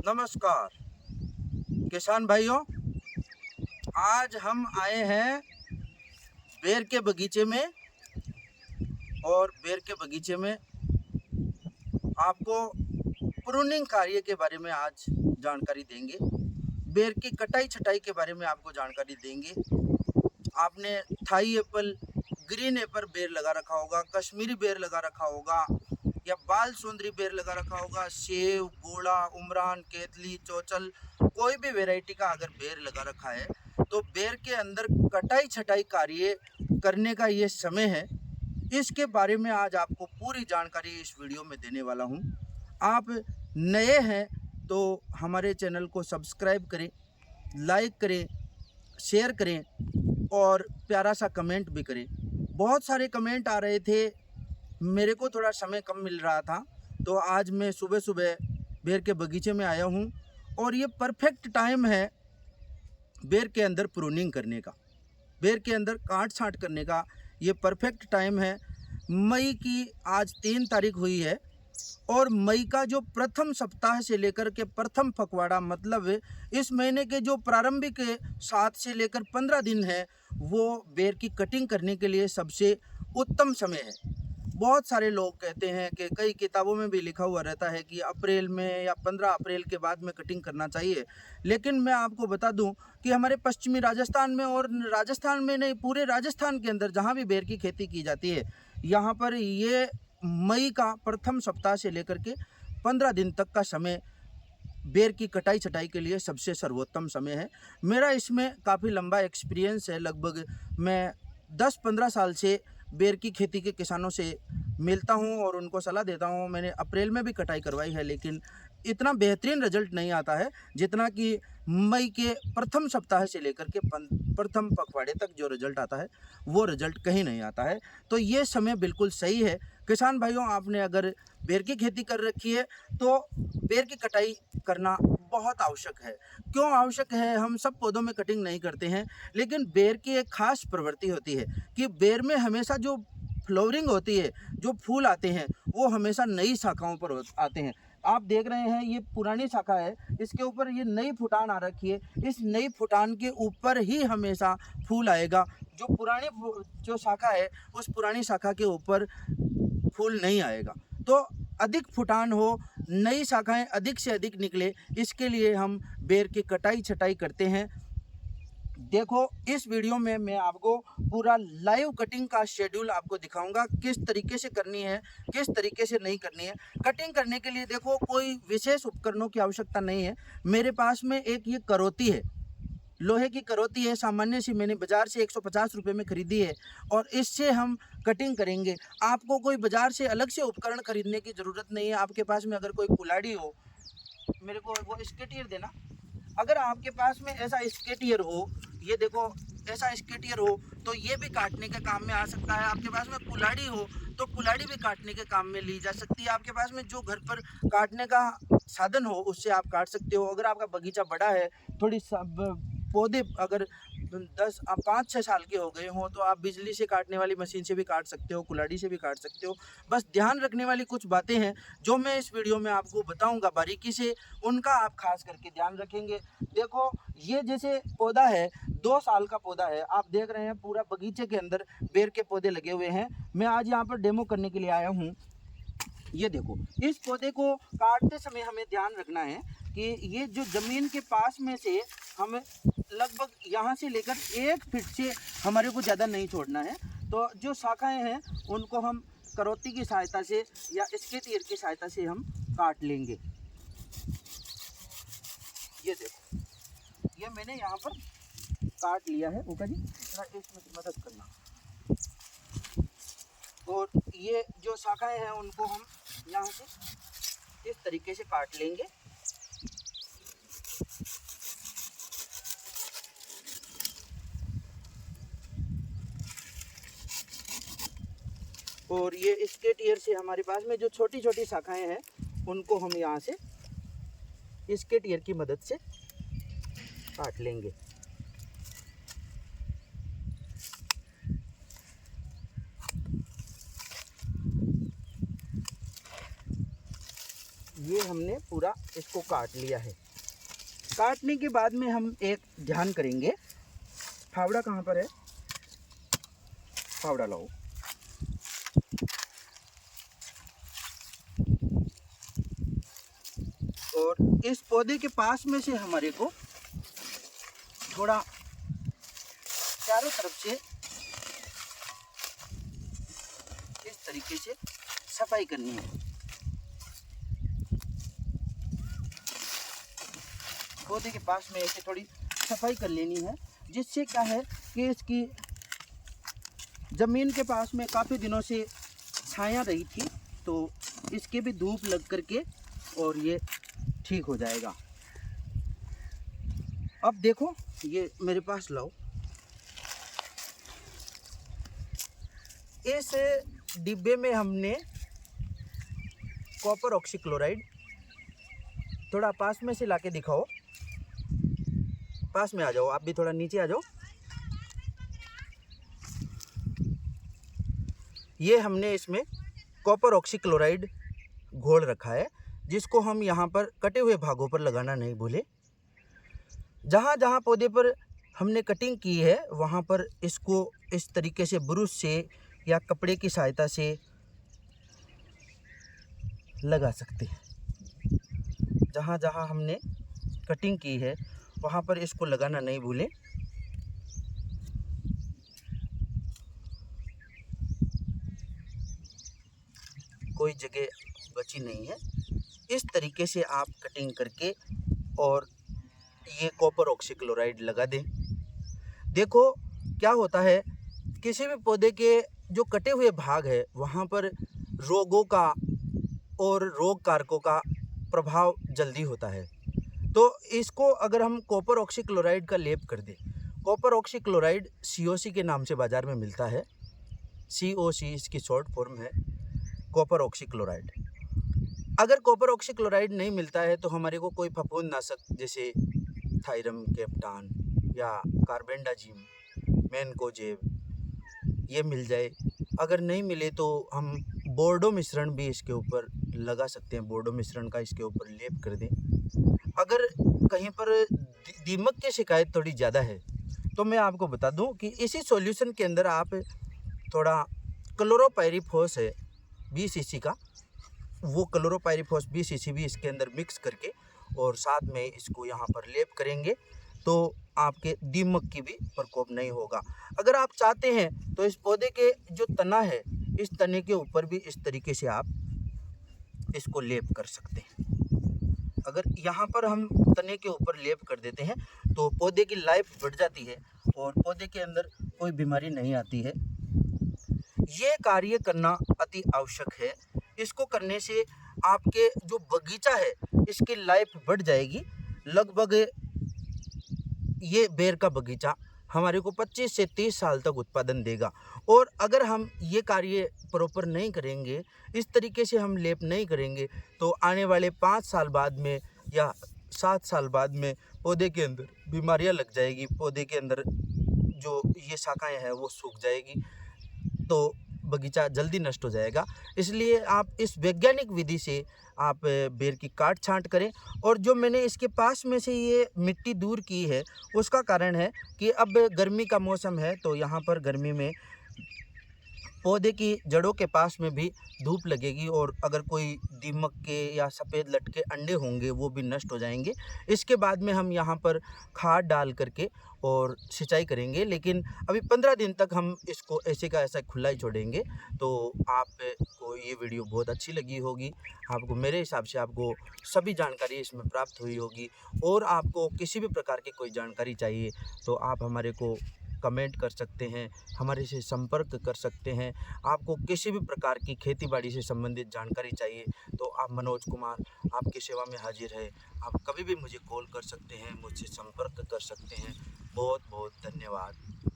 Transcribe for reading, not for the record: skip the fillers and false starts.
नमस्कार किसान भाइयों, आज हम आए हैं बेर के बगीचे में और बेर के बगीचे में आपको प्रूनिंग कार्य के बारे में आज जानकारी देंगे। बेर की कटाई छटाई के बारे में आपको जानकारी देंगे। आपने थाई एप्पल, ग्रीन एप्पल बेर लगा रखा होगा, कश्मीरी बेर लगा रखा होगा या बाल सुंदरी बेर लगा रखा होगा, सेव, गोला, उमरान, केतली, चौचल, कोई भी वैरायटी का अगर बेर लगा रखा है तो बेर के अंदर कटाई छटाई कार्य करने का ये समय है। इसके बारे में आज आपको पूरी जानकारी इस वीडियो में देने वाला हूँ। आप नए हैं तो हमारे चैनल को सब्सक्राइब करें, लाइक करें, शेयर करें और प्यारा सा कमेंट भी करें। बहुत सारे कमेंट आ रहे थे, मेरे को थोड़ा समय कम मिल रहा था तो आज मैं सुबह सुबह बेर के बगीचे में आया हूँ और ये परफेक्ट टाइम है बेर के अंदर प्रूनिंग करने का, बेर के अंदर काट छाँट करने का ये परफेक्ट टाइम है। मई की आज 3 तारीख हुई है और मई का जो प्रथम सप्ताह से लेकर के प्रथम पखवाड़ा, मतलब इस महीने के जो प्रारंभिक 7 से लेकर 15 दिन है वो बेर की कटिंग करने के लिए सबसे उत्तम समय है। बहुत सारे लोग कहते हैं कि कई किताबों में भी लिखा हुआ रहता है कि अप्रैल में या 15 अप्रैल के बाद में कटिंग करना चाहिए, लेकिन मैं आपको बता दूं कि हमारे पश्चिमी राजस्थान में, और राजस्थान में नहीं पूरे राजस्थान के अंदर जहां भी बेर की खेती की जाती है, यहां पर ये मई का प्रथम सप्ताह से लेकर के 15 दिन तक का समय बेर की कटाई छटाई के लिए सबसे सर्वोत्तम समय है। मेरा इसमें काफ़ी लंबा एक्सपीरियंस है, लगभग मैं 10-15 साल से बेर की खेती के किसानों से मिलता हूं और उनको सलाह देता हूं। मैंने अप्रैल में भी कटाई करवाई है, लेकिन इतना बेहतरीन रिजल्ट नहीं आता है जितना कि मई के प्रथम सप्ताह से लेकर के प्रथम पखवाड़े तक जो रिजल्ट आता है वो रिजल्ट कहीं नहीं आता है। तो ये समय बिल्कुल सही है। किसान भाइयों, आपने अगर बेर की खेती कर रखी है तो बेर की कटाई करना बहुत आवश्यक है। क्यों आवश्यक है? हम सब पौधों में कटिंग नहीं करते हैं, लेकिन बेर की एक खास प्रवृत्ति होती है कि बेर में हमेशा जो फ्लावरिंग होती है, जो फूल आते हैं वो हमेशा नई शाखाओं पर आते हैं। आप देख रहे हैं ये पुरानी शाखा है, इसके ऊपर ये नई फुटान आ रखी है, इस नई फुटान के ऊपर ही हमेशा फूल आएगा। जो पुरानी जो शाखा है उस पुरानी शाखा के ऊपर फूल नहीं आएगा। तो अधिक फुटान हो, नई शाखाएं अधिक से अधिक निकले, इसके लिए हम बेर की कटाई छटाई करते हैं। देखो, इस वीडियो में मैं आपको पूरा लाइव कटिंग का शेड्यूल आपको दिखाऊंगा, किस तरीके से करनी है, किस तरीके से नहीं करनी है। कटिंग करने के लिए देखो कोई विशेष उपकरणों की आवश्यकता नहीं है। मेरे पास में एक ये करोती है, लोहे की करोती है, सामान्य सी, मैंने बाज़ार से 150 रुपये में खरीदी है और इससे हम कटिंग करेंगे। आपको कोई बाज़ार से अलग से उपकरण खरीदने की ज़रूरत नहीं है। आपके पास में अगर कोई कुल्हाड़ी हो, मेरे को वो स्केटियर देना, अगर आपके पास में ऐसा स्केटियर हो, ये देखो ऐसा स्केटियर हो तो ये भी काटने के काम में आ सकता है। आपके पास में कुल्हाड़ी हो तो कुल्हाड़ी भी काटने के काम में ली जा सकती है। आपके पास में जो घर पर काटने का साधन हो उससे आप काट सकते हो। अगर आपका बगीचा बड़ा है, थोड़ी पौधे अगर 5-6 साल के हो गए हों तो आप बिजली से काटने वाली मशीन से भी काट सकते हो, कुल्हाड़ी से भी काट सकते हो। बस ध्यान रखने वाली कुछ बातें हैं जो मैं इस वीडियो में आपको बताऊंगा बारीकी से, उनका आप खास करके ध्यान रखेंगे। देखो, ये जैसे पौधा है, 2 साल का पौधा है, आप देख रहे हैं पूरा बगीचे के अंदर बेर के पौधे लगे हुए हैं। मैं आज यहाँ पर डेमो करने के लिए आया हूँ। ये देखो, इस पौधे को काटते समय हमें ध्यान रखना है कि ये जो जमीन के पास में से हमें लगभग यहाँ से लेकर 1 फीट से हमारे को ज़्यादा नहीं छोड़ना है। तो जो शाखाएं हैं उनको हम करोती की सहायता से या स्केटियर की सहायता से हम काट लेंगे। ये देखो, ये मैंने यहाँ पर काट लिया है। ऊपर जी थोड़ा इसमें मदद करना। और ये जो शाखाएं हैं उनको हम यहाँ से इस तरीके से काट लेंगे। और ये स्केटियर से हमारे पास में जो छोटी छोटी शाखाएं हैं उनको हम यहाँ से स्केटियर की मदद से काट लेंगे। ये हमने पूरा इसको काट लिया है। काटने के बाद में हम एक ध्यान करेंगे, फावड़ा कहाँ पर है, फावड़ा लाओ। और इस पौधे के पास में से हमारे को थोड़ा चारों तरफ से इस तरीके से सफाई करनी है। पौधे के पास में ऐसे थोड़ी सफाई कर लेनी है, जिससे क्या है कि इसकी ज़मीन के पास में काफ़ी दिनों से छाया रही थी, तो इसके भी धूप लग करके और ये ठीक हो जाएगा। अब देखो ये मेरे पास लाओ। इस डिब्बे में हमने कॉपर ऑक्सीक्लोराइड, थोड़ा पास में से लाके दिखाओ, पास में आ जाओ, आप भी थोड़ा नीचे आ जाओ। ये हमने इसमें कॉपर ऑक्सीक्लोराइड घोल रखा है, जिसको हम यहाँ पर कटे हुए भागों पर लगाना नहीं भूले। जहाँ जहाँ पौधे पर हमने कटिंग की है वहाँ पर इसको इस तरीके से ब्रश से या कपड़े की सहायता से लगा सकते हैं। जहाँ जहाँ हमने कटिंग की है वहाँ पर इसको लगाना नहीं भूलें। कोई जगह बची नहीं है। इस तरीके से आप कटिंग करके और ये कॉपर ऑक्सीक्लोराइड लगा दें। देखो क्या होता है, किसी भी पौधे के जो कटे हुए भाग है वहाँ पर रोगों का और रोग कारकों का प्रभाव जल्दी होता है। तो इसको अगर हम कॉपर ऑक्सीक्लोराइड का लेप कर दें, कॉपर ऑक्सीक्लोराइड COC के नाम से बाज़ार में मिलता है। COC इसकी शॉर्ट फॉर्म है, कॉपर ऑक्सीक्लोराइड। अगर कॉपर ऑक्सीक्लोराइड नहीं मिलता है तो हमारे को कोई फफूंदनाशक जैसे थायरम कैप्टान या कार्बेंडाजिम, मैनकोजेब ये मिल जाए। अगर नहीं मिले तो हम बोर्डो मिश्रण भी इसके ऊपर लगा सकते हैं, बोर्डो मिश्रण का इसके ऊपर लेप कर दें। अगर कहीं पर दीमक की शिकायत थोड़ी ज़्यादा है तो मैं आपको बता दूं कि इसी सॉल्यूशन के अंदर आप थोड़ा क्लोरोपाइरीफॉस है 20 cc का, वो क्लोरोपाइरीफॉस 20 cc भी इसके अंदर मिक्स करके और साथ में इसको यहाँ पर लेप करेंगे तो आपके दीमक की भी प्रकोप नहीं होगा। अगर आप चाहते हैं तो इस पौधे के जो तना है, इस तने के ऊपर भी इस तरीके से आप इसको लेप कर सकते हैं। अगर यहाँ पर हम तने के ऊपर लेप कर देते हैं तो पौधे की लाइफ बढ़ जाती है और पौधे के अंदर कोई बीमारी नहीं आती है। ये कार्य करना अति आवश्यक है। इसको करने से आपके जो बगीचा है इसकी लाइफ बढ़ जाएगी। लगभग ये बेर का बगीचा हमारे को 25 से 30 साल तक उत्पादन देगा। और अगर हम ये कार्य प्रॉपर नहीं करेंगे, इस तरीके से हम लेप नहीं करेंगे तो आने वाले 5 साल बाद में या 7 साल बाद में पौधे के अंदर बीमारियां लग जाएगी, पौधे के अंदर जो ये शाखाएं हैं वो सूख जाएगी, तो बगीचा जल्दी नष्ट हो जाएगा। इसलिए आप इस वैज्ञानिक विधि से आप बेर की काट छांट करें। और जो मैंने इसके पास में से ये मिट्टी दूर की है उसका कारण है कि अब गर्मी का मौसम है तो यहाँ पर गर्मी में पौधे की जड़ों के पास में भी धूप लगेगी और अगर कोई दीमक के या सफ़ेद लटके अंडे होंगे वो भी नष्ट हो जाएंगे। इसके बाद में हम यहाँ पर खाद डाल करके और सिंचाई करेंगे, लेकिन अभी 15 दिन तक हम इसको ऐसे का ऐसा खुला ही छोड़ेंगे। तो आपको ये वीडियो बहुत अच्छी लगी होगी, आपको मेरे हिसाब से आपको सभी जानकारी इसमें प्राप्त हुई होगी। और आपको किसी भी प्रकार की कोई जानकारी चाहिए तो आप हमारे को कमेंट कर सकते हैं, हमारे से संपर्क कर सकते हैं। आपको किसी भी प्रकार की खेती बाड़ी से संबंधित जानकारी चाहिए तो आप मनोज कुमार आपकी सेवा में हाजिर है। आप कभी भी मुझे कॉल कर सकते हैं, मुझसे संपर्क कर सकते हैं। बहुत बहुत धन्यवाद।